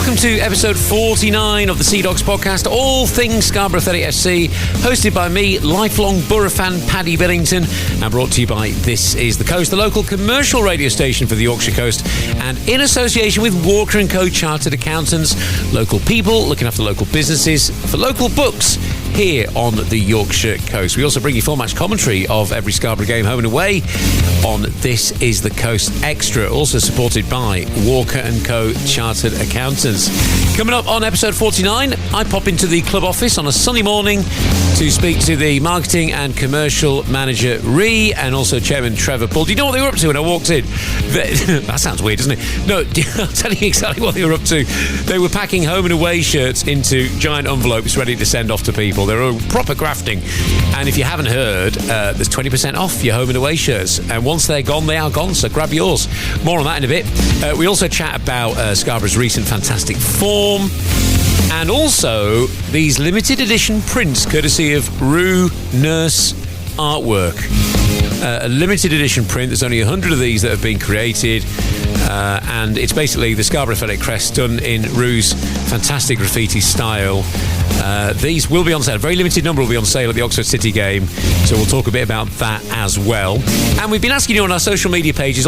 Welcome to episode 49 of the Seadogs podcast, all things Scarborough Athletic FC, hosted by me, lifelong Boro fan Paddy Billington, and brought to you by This Is The Coast, the local commercial radio station for the Yorkshire Coast, and in association with Walker & Co Chartered Accountants, local people looking after local businesses for local books here on the Yorkshire Coast. We also bring you full match commentary of every Scarborough game home and away on This Is The Coast Extra, also supported by Walker & Co Chartered Accountants. Coming up on episode 49, I pop into the club office on a sunny morning to speak to the marketing and commercial manager Ree and also chairman Trevor Bull. Do you know what they were up to when I walked in? That sounds weird, doesn't it? No, I'll tell you exactly what they were up to. They were packing home and away shirts into giant envelopes ready to send off to people. They were proper grafting. And if you haven't heard, there's 20% off your home and away shirts. And once they're gone, they are gone. So grab yours. More on that in a bit. We also chat about Scarborough's recent fantastic form. And also these limited edition prints, courtesy of Rue Nurse Artwork. A limited edition print. There's only 100 of these that have been created. And it's basically the Scarborough Athletic crest done in Rue's fantastic graffiti style. These will be on sale. A very limited number will be on sale at the Oxford City game. So we'll talk a bit about that as well. And we've been asking you on our social media pages,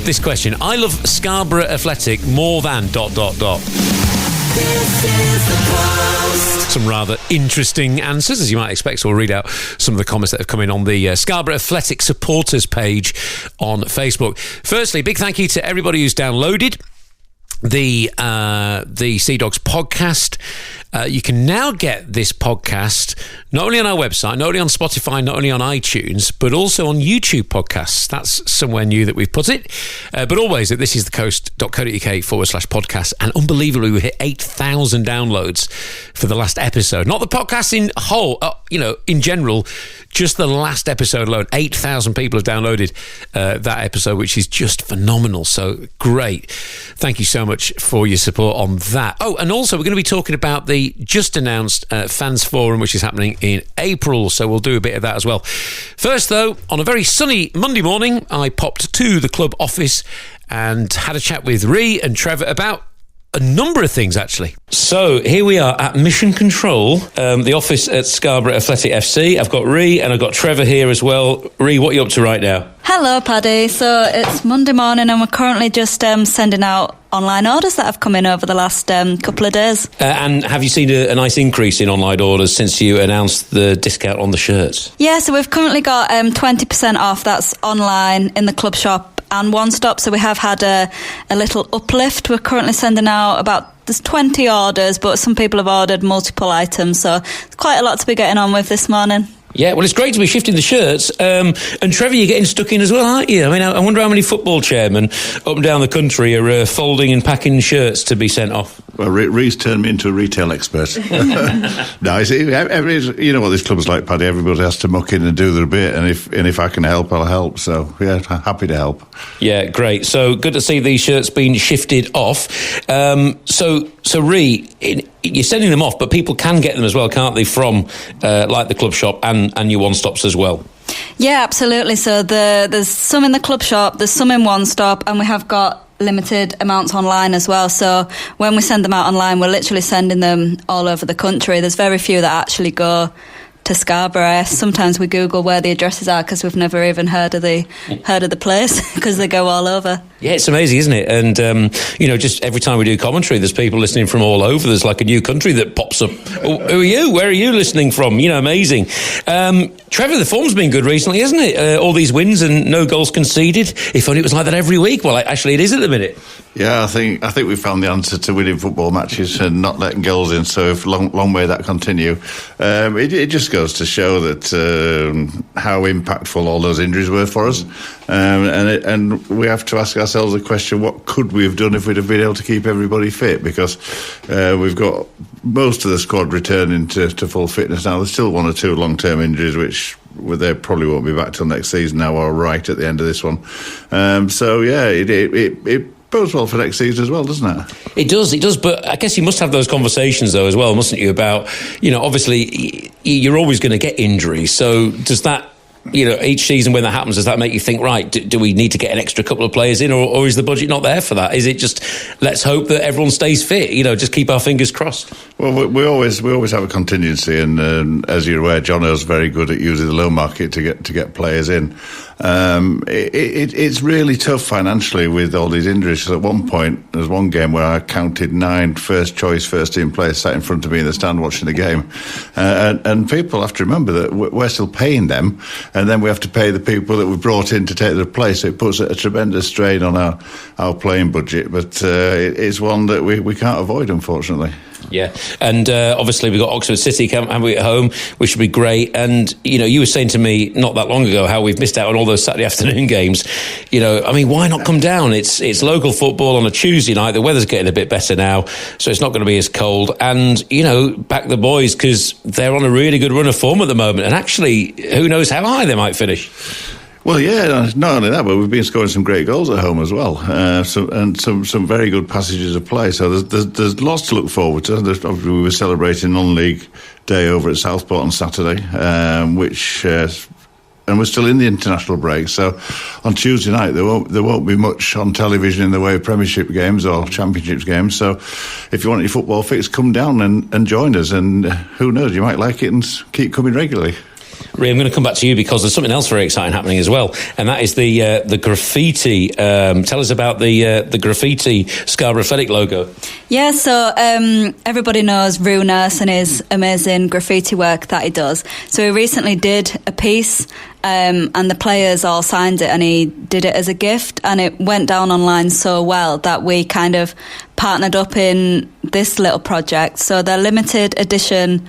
this question. I love Scarborough Athletic more than ... Some rather interesting answers, as you might expect. So we'll read out some of the comments that have come in on the Scarborough Athletic supporters page on Facebook. Firstly, big thank you to everybody who's downloaded the Seadogs podcast. You can now get this podcast not only on our website, not only on Spotify, not only on iTunes, but also on YouTube podcasts. That's somewhere new that we've put it. But always at thisisthecoast.co.uk/podcast. And unbelievably, we hit 8,000 downloads for the last episode. Not the podcast in whole, in general, just the last episode alone. 8,000 people have downloaded that episode, which is just phenomenal. So great. Thank you so much for your support on that. Oh, and also we're going to be talking about the just announced Fans Forum, which is happening in April. So we'll do a bit of that as well. First, though, on a very sunny Monday morning, I popped to the club office and had a chat with Ree and Trevor about a number of things, actually. So here we are at Mission Control, the office at Scarborough Athletic FC. I've got Ree and I've got Trevor here as well. Ree, what are you up to right now? Hello, Paddy. So it's Monday morning and we're currently just sending out online orders that have come in over the last couple of days. And have you seen a nice increase in online orders since you announced the discount on the shirts? Yeah, so we've currently got 20% off. That's online in the club shop and One Stop. So we have had a little uplift. We're currently sending out there's 20 orders, but some people have ordered multiple items. So it's quite a lot to be getting on with this morning. Yeah, well, it's great to be shifting the shirts. And Trevor, you're getting stuck in as well, aren't you? I mean, I wonder how many football chairmen up and down the country are folding and packing shirts to be sent off. Well, Ree's turned me into a retail expert. No, you know what this club's like, Paddy. Everybody has to muck in and do their bit, and if I can help, I'll help. So, yeah, happy to help. Yeah, great. So, good to see these shirts being shifted off. So Ree, you're sending them off, but people can get them as well, can't they, from like the club shop and your One Stops as well? Yeah, absolutely. So there's some in the club shop, there's some in One Stop, and we have got limited amounts online as well. So when we send them out online, we're literally sending them all over the country. There's very few that actually go to Scarborough. Sometimes we Google where the addresses are because we've never even heard of the place because they go all over. Yeah, it's amazing, isn't it? And just every time we do commentary, there's people listening from all over. There's like a new country that pops up. Oh, who are you? Where are you listening from? Amazing. Trevor, the form's been good recently, hasn't it? All these wins and no goals conceded. If only it was like that every week. Well, actually, it is at the minute. Yeah, I think we found the answer to winning football matches and not letting goals in. So if long may that continue. It just goes to show that how impactful all those injuries were for us, and we have to ask ourselves the question: what could we have done if we'd have been able to keep everybody fit? Because we've got most of the squad returning to full fitness now. There's still one or two long-term injuries which they probably won't be back till next season now, or right at the end of this one. So yeah, it bodes well for next season as well, doesn't it? It does, but I guess you must have those conversations though as well, mustn't you, about, obviously you're always going to get injuries, so does that each season when that happens, does that make you think, right, do we need to get an extra couple of players in, or is the budget not there for that? Is it just, let's hope that everyone stays fit, just keep our fingers crossed? Well, we always have a contingency, and as you're aware, Jono's very good at using the loan market to get players in. It's really tough financially with all these injuries. At one point, there's one game where I counted 9 first-team players sat in front of me in the stand watching the game, and people have to remember that we're still paying them, and then we have to pay the people that we brought in to take their place. So it puts a tremendous strain on our playing budget, but it's one that we can't avoid, unfortunately. Yeah, and obviously we've got Oxford City, haven't we, at home, which should be great. And, you were saying to me not that long ago how we've missed out on all those Saturday afternoon games. Why not come down? It's local football on a Tuesday night. The weather's getting a bit better now, so it's not going to be as cold. And, back the boys, because they're on a really good run of form at the moment. And actually, who knows how high they might finish. Well, yeah, not only that, but we've been scoring some great goals at home as well, and some very good passages of play. So there's lots to look forward to. We were celebrating non-league day over at Southport on Saturday, and we're still in the international break. So on Tuesday night there won't be much on television in the way of Premiership games or Championships games. So if you want your football fix, come down and join us. And who knows, you might like it and keep coming regularly. Ray, I'm going to come back to you because there's something else very exciting happening as well, and that is the graffiti. Tell us about the graffiti Scarborough Athletic logo. Yeah, so everybody knows Rue Nurse and his amazing graffiti work that he does. So he recently did a piece, and the players all signed it, and he did it as a gift, and it went down online so well that we kind of partnered up in this little project. So they're limited edition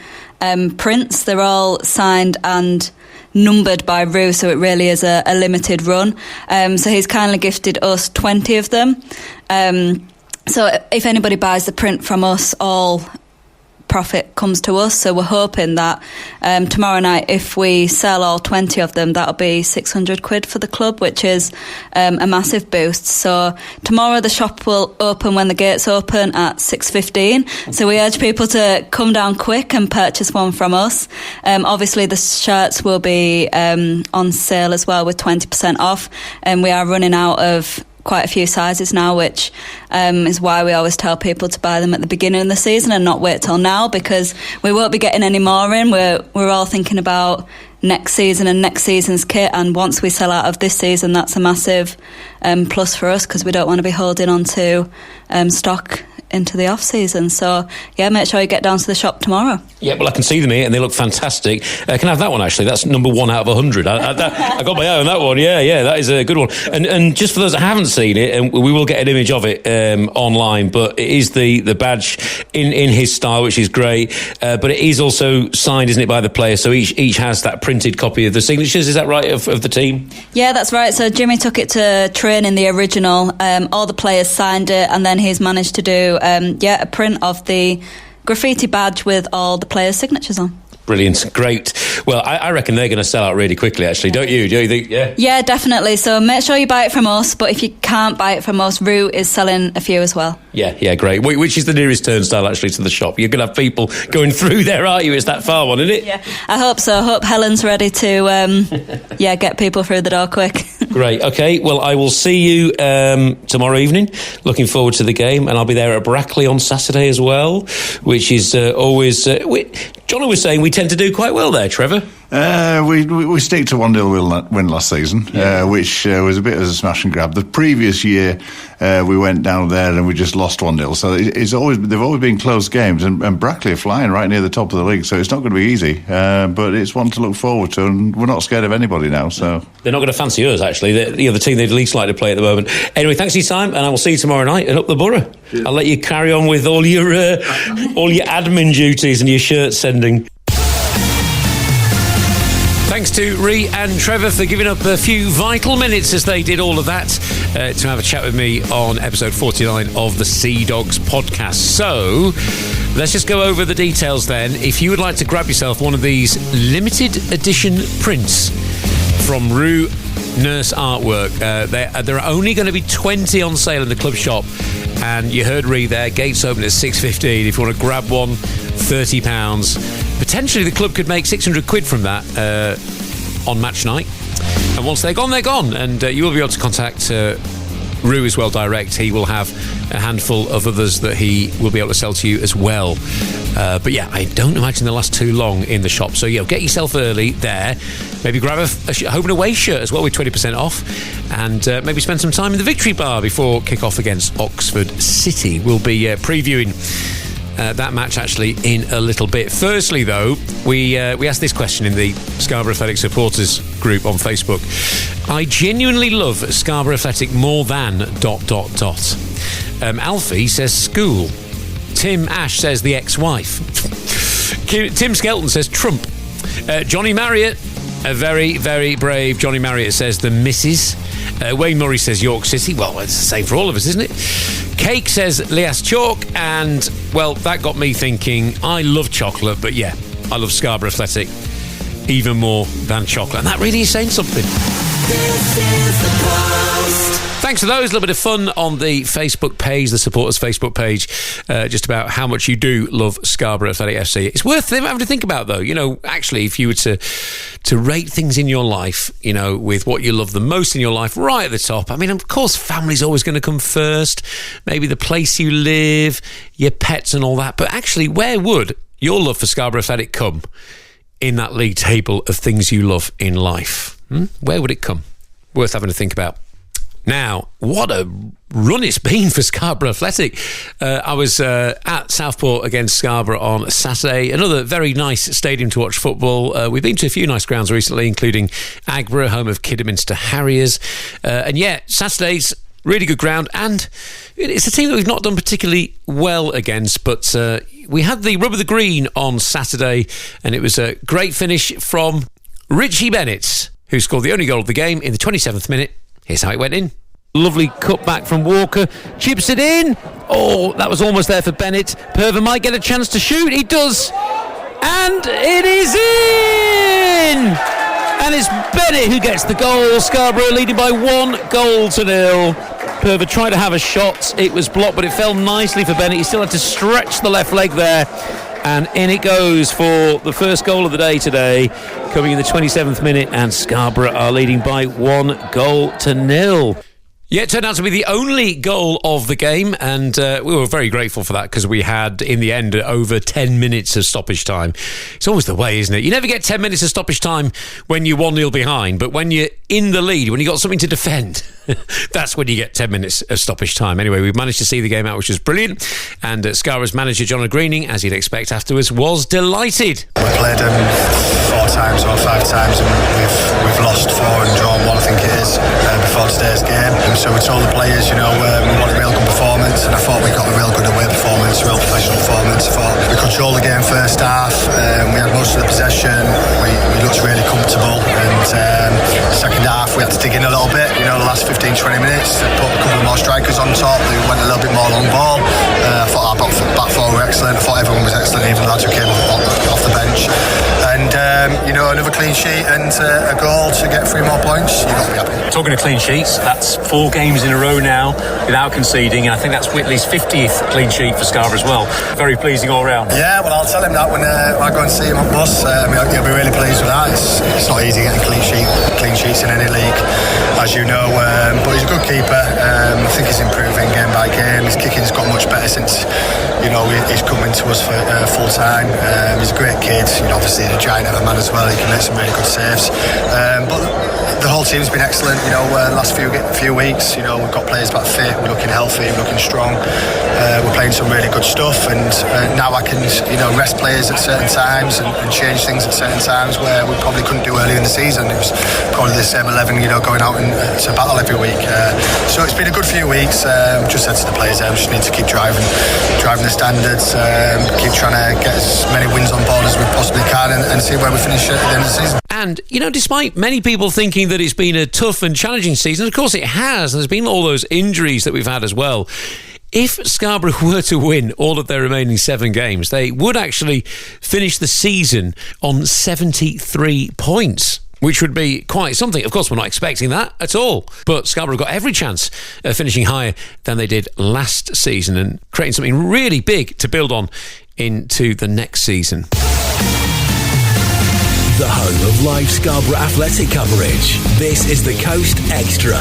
prints. They're all signed and numbered by Rue, so it really is a limited run. So he's kindly gifted us 20 of them. So if anybody buys the print from us, all profit comes to us. So we're hoping that tomorrow night, if we sell all 20 of them, that'll be £600 for the club, which is a massive boost. So tomorrow the shop will open when the gates open at 6:15. So we urge people to come down quick and purchase one from us. Obviously the shirts will be on sale as well with 20% off, and we are running out of quite a few sizes now, which is why we always tell people to buy them at the beginning of the season and not wait till now, because we won't be getting any more in. We're all thinking about next season and next season's kit, and once we sell out of this season, that's a massive plus for us, because we don't want to be holding on to stock into the off season. So yeah, make sure you get down to the shop tomorrow. Yeah, well, I can see them here and they look fantastic. Can I have that one? Actually, that's number 1 out of 100. I got my eye on that one. Yeah, that is a good one. And just for those that haven't seen it, and we will get an image of it online, but it is the badge in his style, which is great. But it is also signed, isn't it, by the player? So each has that printed copy of the signatures. Is that right, of the team? Yeah, that's right. So Jimmy took it to training, the original. All the players signed it, and then he's managed to do a print of the graffiti badge with all the players' signatures on. Brilliant, great. Well, I reckon they're going to sell out really quickly, actually, don't you? Do you think? Yeah, definitely. So make sure you buy it from us, but if you can't buy it from us, Rue is selling a few as well. Yeah, great. Which is the nearest turnstile, actually, to the shop? You're going to have people going through there, aren't you? It's that far one, isn't it? Yeah, I hope so. I hope Helen's ready to get people through the door quick. Great, okay. Well, I will see you tomorrow evening. Looking forward to the game, and I'll be there at Brackley on Saturday as well, which is always... Jono was saying we tend to do quite well there, Trevor. We stick to 1-0 win last season, which was a bit of a smash and grab. The previous year we went down there and we just lost 1-0. So they've always been close games, and Brackley are flying right near the top of the league. So it's not going to be easy, but it's one to look forward to, and we're not scared of anybody now. So they're not going to fancy us, actually. They're the team they'd least like to play at the moment. Anyway, thanks for your time, and I will see you tomorrow night and up the Boro. Cheers. I'll let you carry on with all your admin duties and your shirt sending. Thanks to Ree and Trevor for giving up a few vital minutes as they did all of that to have a chat with me on episode 49 of the Seadogs podcast. So let's just go over the details then. If you would like to grab yourself one of these limited edition prints from Rue Nurse Artwork, there are only going to be 20 on sale in the club shop, and you heard Ree there, gates open at 6:15. If you want to grab one, £30. Potentially the club could make £600 from that. on match night. And once they're gone, they're gone. And you will be able to contact Rue as well direct. He will have a handful of others that he will be able to sell to you as well. But yeah, I don't imagine they'll last too long in the shop. So, get yourself early there. Maybe grab a home and away shirt as well with 20% off. And maybe spend some time in the Victory Bar before kick-off against Oxford City. We'll be previewing that match actually in a little bit. Firstly, though, we asked this question in the Scarborough Athletic supporters group on Facebook. I genuinely love Scarborough Athletic more than ... Alfie says school. Tim Ash says the ex-wife. Tim Skelton says Trump. Johnny Marriott, a very, very brave Johnny Marriott, says the missus. Wayne Murray says York City. Well, it's the same for all of us, isn't it? Cake says Lias Chalk. And, well, that got me thinking, I love chocolate, but yeah, I love Scarborough Athletic even more than chocolate. And that really is saying something. This is the Post. Thanks for those. A little bit of fun on the Facebook page, the supporters Facebook page, just about how much you do love Scarborough Athletic FC. It's worth having to think about, though. Actually, if you were to rate things in your life, with what you love the most in your life right at the top. I mean, of course, family's always going to come first. Maybe the place you live, your pets and all that. But actually, where would your love for Scarborough Athletic come in that league table of things you love in life? Where would it come? Worth having to think about. Now, what a run it's been for Scarborough Athletic. I was at Southport against Scarborough on Saturday. Another very nice stadium to watch football. We've been to a few nice grounds recently, including Agborough, home of Kidderminster Harriers. And yeah, Saturday's really good ground. And it's a team that we've not done particularly well against, but we had the rub of the green on Saturday, and it was a great finish from Richie Bennett, who scored the only goal of the game in the 27th minute. Here's how it went in. Lovely cut back from Walker. Chips it in. Oh, that was almost there for Bennett. Perver might get a chance to shoot. He does. And it is in! And it's Bennett who gets the goal. Scarborough leading by 1-0. Perver tried to have a shot. It was blocked, but it fell nicely for Bennett. He still had to stretch the left leg there. And in it goes for the first goal of the day today, coming in the 27th minute, and Scarborough are leading by 1-0. Yeah, it turned out to be the only goal of the game, and we were very grateful for that because we had, in the end, over 10 minutes of stoppage time. It's always the way, isn't it? You never get 10 minutes of stoppage time when you're 1-0 behind, but when you're in the lead, when you've got something to defend, that's when you get 10 minutes of stoppage time. Anyway, we managed to see the game out, which was brilliant, and Scarborough's manager, Jono Greening, as you'd expect afterwards, was delighted. We played them 4 times or 5 times, and we've lost 4 and drawn 1, I think it is, before today's game. So we told the players, we want a real good performance, and I thought we got a real good away performance, real professional performance. I thought we controlled the game first half, we had most of the possession, we looked really comfortable, and second half we had to dig in a little bit, the last 15-20 minutes, put a couple more strikers on top, they went a little bit more long ball. I thought our back four were excellent, I thought everyone was excellent, even the lads who came off the bench, and another clean sheet and a goal to get 3 more points. You've got to be happy. Talking of clean sheets, that's 4 games in a row now without conceding, and I think that's Whitley's 50th clean sheet for Scarborough as well. Very pleasing all round. Yeah, well, I'll tell him that when I go and see him on bus. He'll be really pleased with that. It's not easy getting clean sheets in any league, as you know, but he's a good keeper. I think he's improving game by game. His kicking's got much better since he's coming to us for full time. He's a great kid. Obviously the giant of a man as well. He can make some really good saves, but the whole team's been excellent. Last few weeks, we've got players back fit, we're looking healthy, we're looking strong, we're playing some really good stuff, and now I can rest players at certain times and change things at certain times where we probably couldn't do earlier in the season. It was probably the same 11 going out to battle every week, so it's been a good few weeks. Just said to the players, we just need to keep driving the standards, keep trying to get as many wins on board as we possibly can, and see where we finish at the end of the season. And, despite many people thinking that it's been a tough and challenging season, of course it has. There's been all those injuries that we've had as well. If Scarborough were to win all of their remaining 7 games, they would actually finish the season on 73 points, which would be quite something. Of course, we're not expecting that at all. But Scarborough got every chance of finishing higher than they did last season and creating something really big to build on into the next season. the home of live Scarborough Athletic coverage. This is the Coast Extra.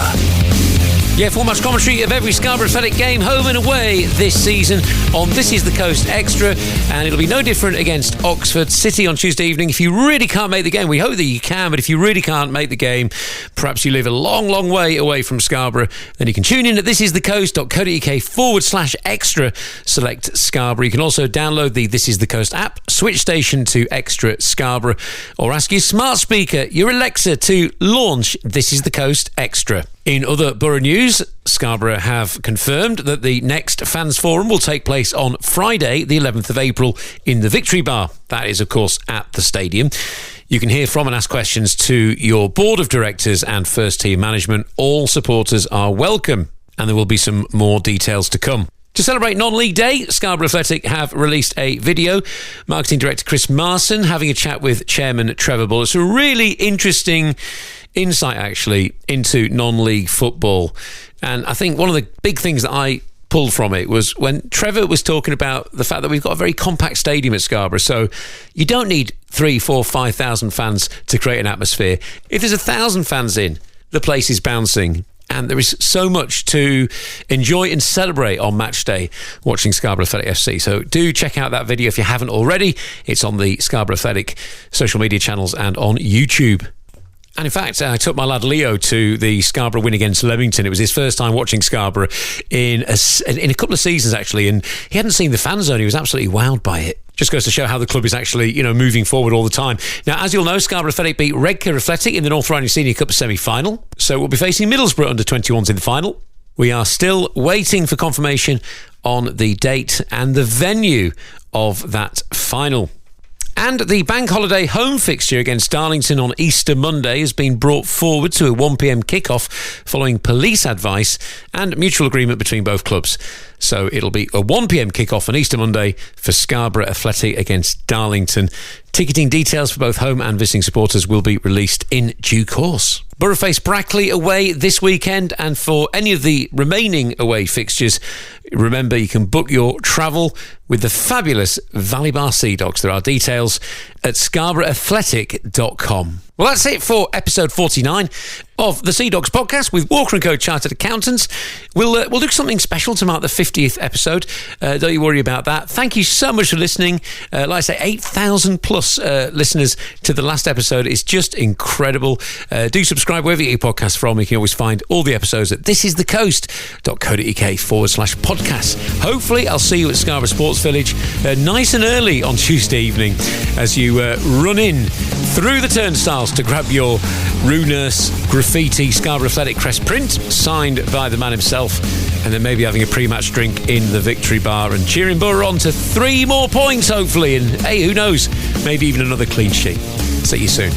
Yeah, full match commentary of every Scarborough Athletic game, home and away this season on This Is The Coast Extra, and it'll be no different against Oxford City on Tuesday evening. If you really can't make the game, we hope that you can, but if you really can't make the game, perhaps you live a long, long way away from Scarborough, then you can tune in at thisisthecoast.co.uk/extra, select Scarborough. You can also download the This Is The Coast app, switch station to Extra Scarborough, or ask your smart speaker, your Alexa, to launch This Is The Coast Extra. In other Boro news, Scarborough have confirmed that the next Fans Forum will take place on Friday, the 11th of April, in the Victory Bar. That is, of course, at the stadium. You can hear from and ask questions to your board of directors and first-team management. All supporters are welcome, and there will be some more details to come. To celebrate Non-League Day, Scarborough Athletic have released a video. Marketing Director Chris Marson having a chat with Chairman Trevor Bull. It's a really interesting insight, actually, into non-league football. And I think one of the big things that I pulled from it was when Trevor was talking about the fact that we've got a very compact stadium at Scarborough, so you don't need 3, 4, 5,000 fans to create an atmosphere. If there's 1,000 fans in, the place is bouncing. And there is so much to enjoy and celebrate on match day watching Scarborough Athletic FC. So do check out that video if you haven't already. It's on the Scarborough Athletic social media channels and on YouTube. And in fact, I took my lad Leo to the Scarborough win against Leamington. It was his first time watching Scarborough in a couple of seasons, actually, and he hadn't seen the fan zone. He was absolutely wowed by it. Just goes to show how the club is actually, moving forward all the time. Now, as you'll know, Scarborough Athletic beat Redcar Athletic in the North Riding Senior Cup semi-final. So we'll be facing Middlesbrough under-21s in the final. We are still waiting for confirmation on the date and the venue of that final. And the bank holiday home fixture against Darlington on Easter Monday has been brought forward to a 1pm kickoff following police advice and mutual agreement between both clubs. So it'll be a 1pm kickoff on Easter Monday for Scarborough Athletic against Darlington. Ticketing details for both home and visiting supporters will be released in due course. Boro face Brackley away this weekend, and for any of the remaining away fixtures, remember you can book your travel with the fabulous Valley Bar Seadogs. There are details at scarboroughAthletic.com. Well, that's it for episode 49 of the Seadogs podcast with Walker & Co Chartered Accountants. We'll do something special to mark the 50th episode. Don't you worry about that. Thank you so much for listening. Like I say, 8,000 plus listeners to the last episode. It's just incredible. Do subscribe wherever you get your podcast from. You can always find all the episodes at thisisthecoast.co.uk/podcast. Hopefully, I'll see you at Scarborough Sports Village nice and early on Tuesday evening as you run in through the turnstiles to grab your Rue Nurse graffiti Scarborough Athletic crest print signed by the man himself, and then maybe having a pre-match drink in the Victory Bar and cheering Boro on to 3 more points hopefully, and hey, who knows, maybe even another clean sheet. See you soon.